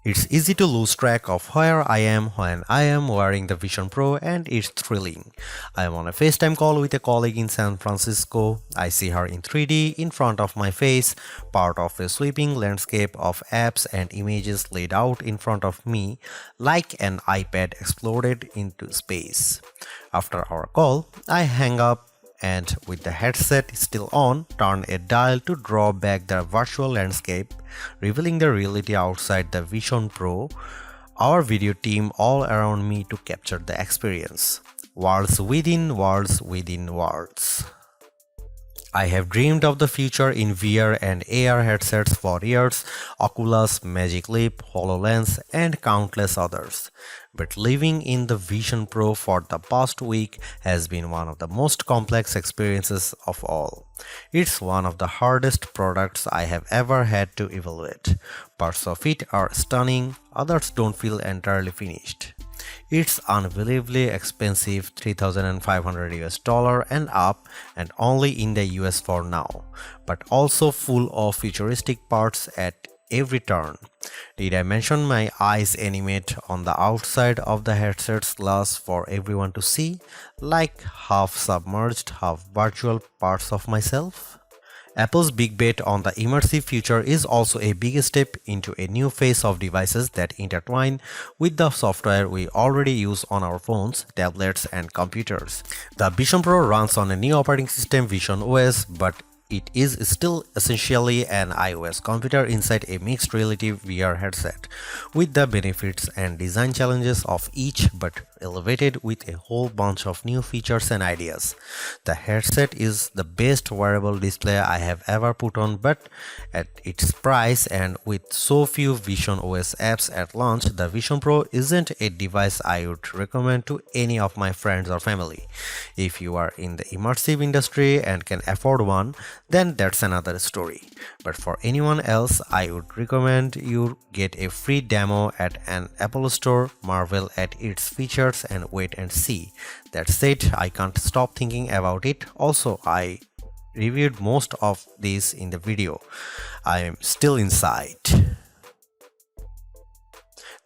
It's easy to lose track of where I am when I am wearing the Vision Pro, and it's thrilling. I am on a FaceTime call with a colleague in San Francisco. I see her in 3D in front of my face, part of a sweeping landscape of apps and images laid out in front of me like an iPad exploded into space. After our call, I hang up and with the headset still on, turn a dial to draw back the virtual landscape, revealing the reality outside the Vision Pro. Our video team all around me to capture the experience. Worlds within worlds within worlds. I have dreamed of the future in VR and AR headsets for years, Oculus, Magic Leap, HoloLens, and countless others. But living in the Vision Pro for the past week has been one of the most complex experiences of all. It's one of the hardest products I have ever had to evaluate. Parts of it are stunning, others don't feel entirely finished. It's unbelievably expensive, $3,500 and up, and only in the US for now, but also full of futuristic parts at every turn. Did I mention my eyes animate on the outside of the headset's glass for everyone to see, like half submerged, half virtual parts of myself? Apple's big bet on the immersive future is also a big step into a new phase of devices that intertwine with the software we already use on our phones, tablets, and computers. The Vision Pro runs on a new operating system, Vision OS, but it is still essentially an iOS computer inside a mixed reality VR headset, with the benefits and design challenges of each but elevated with a whole bunch of new features and ideas. The headset is the best wearable display I have ever put on, but at its price and with so few Vision OS apps at launch, the Vision Pro isn't a device I would recommend to any of my friends or family. If you are in the immersive industry and can afford one, then that's another story. But for anyone else, I would recommend you get a free demo at an Apple store, marvel at its features, and wait and see. That said, I can't stop thinking about it. Also, I reviewed most of this in the video. I am still inside.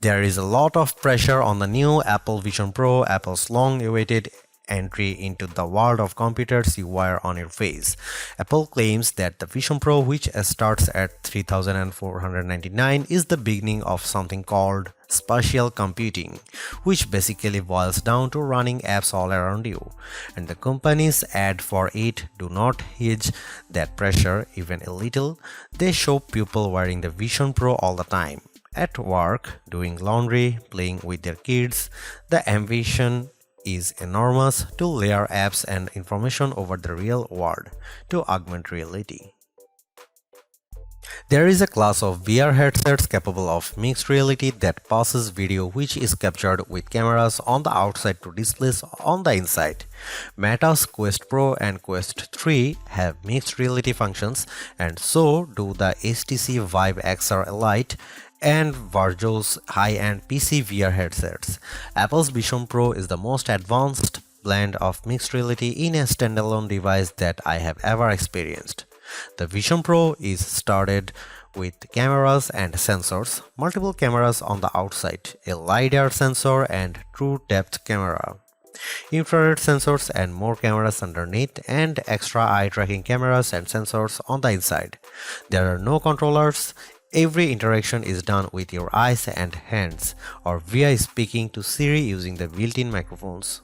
There is a lot of pressure on the new Apple Vision Pro, Apple's long-awaited entry into the world of computers you wear on your face. Apple claims that the Vision Pro, which starts at $3,499, is the beginning of something called spatial computing, which basically boils down to running apps all around you. And the company's ad for it do not hedge that pressure even a little. They show people wearing the Vision Pro all the time. At work, doing laundry, playing with their kids. The ambition is enormous to layer apps and information over the real world to augment reality. There is a class of VR headsets capable of mixed reality that passes video which is captured with cameras on the outside to displays on the inside. Meta's Quest Pro and Quest 3 have mixed reality functions, and so do the HTC Vive XR Lite and Virtuo's high-end PC VR headsets. Apple's Vision Pro is the most advanced blend of mixed reality in a standalone device that I have ever experienced. The Vision Pro is started with cameras and sensors, multiple cameras on the outside, a LiDAR sensor and true depth camera, infrared sensors and more cameras underneath, and extra eye tracking cameras and sensors on the inside. There are no controllers. Every interaction is done with your eyes and hands, or via speaking to Siri using the built-in microphones.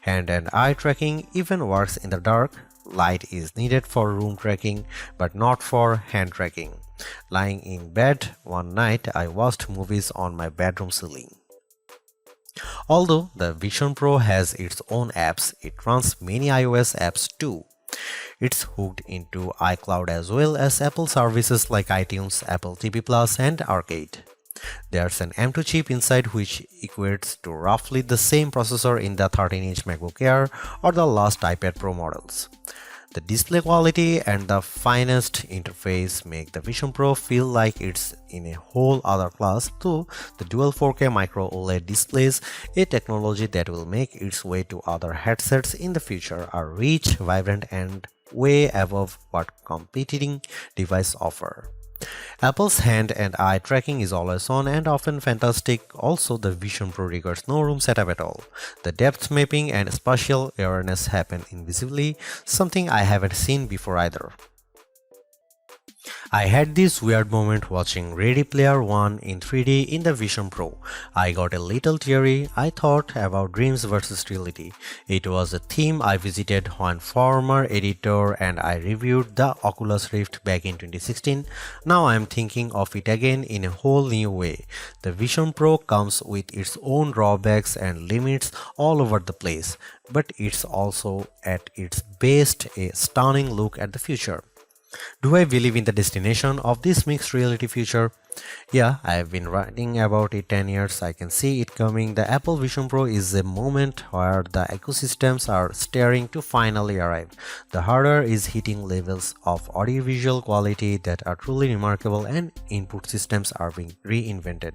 Hand and eye tracking even works in the dark. Light is needed for room tracking, but not for hand tracking. Lying in bed one night, I watched movies on my bedroom ceiling. Although the Vision Pro has its own apps, it runs many iOS apps too. It's hooked into iCloud as well as Apple services like iTunes, Apple TV Plus, and Arcade. There's an M2 chip inside which equates to roughly the same processor in the 13-inch MacBook Air or the last iPad Pro models. The display quality and the finest interface make the Vision Pro feel like it's in a whole other class, though the dual 4K micro OLED displays, a technology that will make its way to other headsets in the future, are rich, vibrant, and way above what competing devices offer. Apple's hand and eye tracking is always on and often fantastic. Also, the Vision Pro requires no room setup at all. The depth mapping and spatial awareness happen invisibly, something I haven't seen before either. I had this weird moment watching Ready Player One in 3D in the Vision Pro. I got a little teary. I thought about dreams versus reality. It was a theme I visited when former editor and I reviewed the Oculus Rift back in 2016. Now I am thinking of it again in a whole new way. The Vision Pro comes with its own drawbacks and limits all over the place, but it's also at its best a stunning look at the future. Do I believe in the destination of this mixed reality future? Yeah, I have been writing about it 10 years. I can see it coming. The Apple Vision Pro is a moment where the ecosystems are staring to finally arrive. The hardware is hitting levels of audiovisual quality that are truly remarkable and input systems are being reinvented.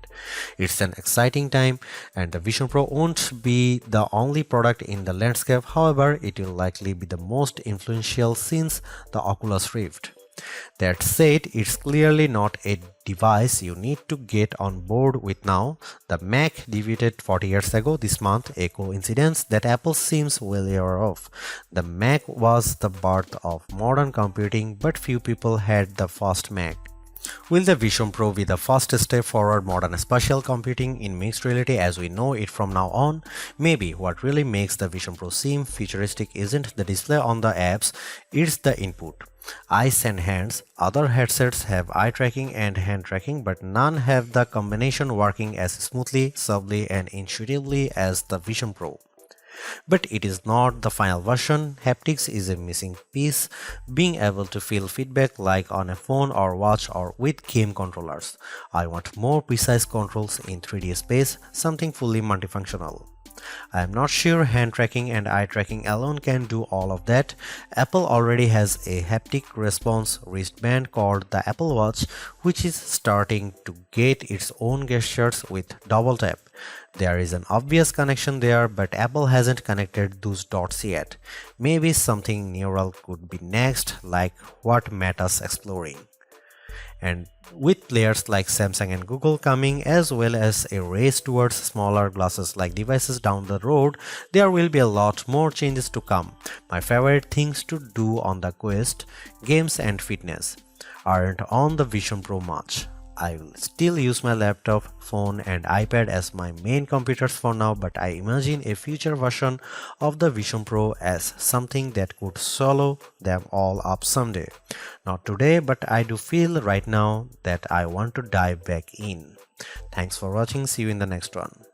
It's an exciting time and the Vision Pro won't be the only product in the landscape. However, it will likely be the most influential since the Oculus Rift. That said, it's clearly not a device you need to get on board with now. The Mac debuted 40 years ago this month, a coincidence that Apple seems well aware of. The Mac was the birth of modern computing, but few people had the first Mac. Will the Vision Pro be the first step forward modern spatial computing in mixed reality as we know it from now on? Maybe what really makes the Vision Pro seem futuristic isn't the display on the apps, it's the input. Eyes and hands. Other headsets have eye tracking and hand tracking, but none have the combination working as smoothly, subtly, and intuitively as the Vision Pro. But it is not the final version. Haptics is a missing piece, being able to feel feedback like on a phone or watch or with game controllers. I want more precise controls in 3D space, something fully multifunctional. I am not sure hand tracking and eye tracking alone can do all of that. Apple already has a haptic response wristband called the Apple Watch, which is starting to get its own gestures with double tap. There is an obvious connection there, but Apple hasn't connected those dots yet. Maybe something neural could be next, like what Meta's exploring. And with players like Samsung and Google coming, as well as a race towards smaller glasses-like devices down the road, there will be a lot more changes to come. My favorite things to do on the Quest, games and fitness, aren't on the Vision Pro much. I will still use my laptop, phone and iPad as my main computers for now, but I imagine a future version of the Vision Pro as something that could swallow them all up someday. Not today, but I do feel right now that I want to dive back in. Thanks for watching. See you in the next one.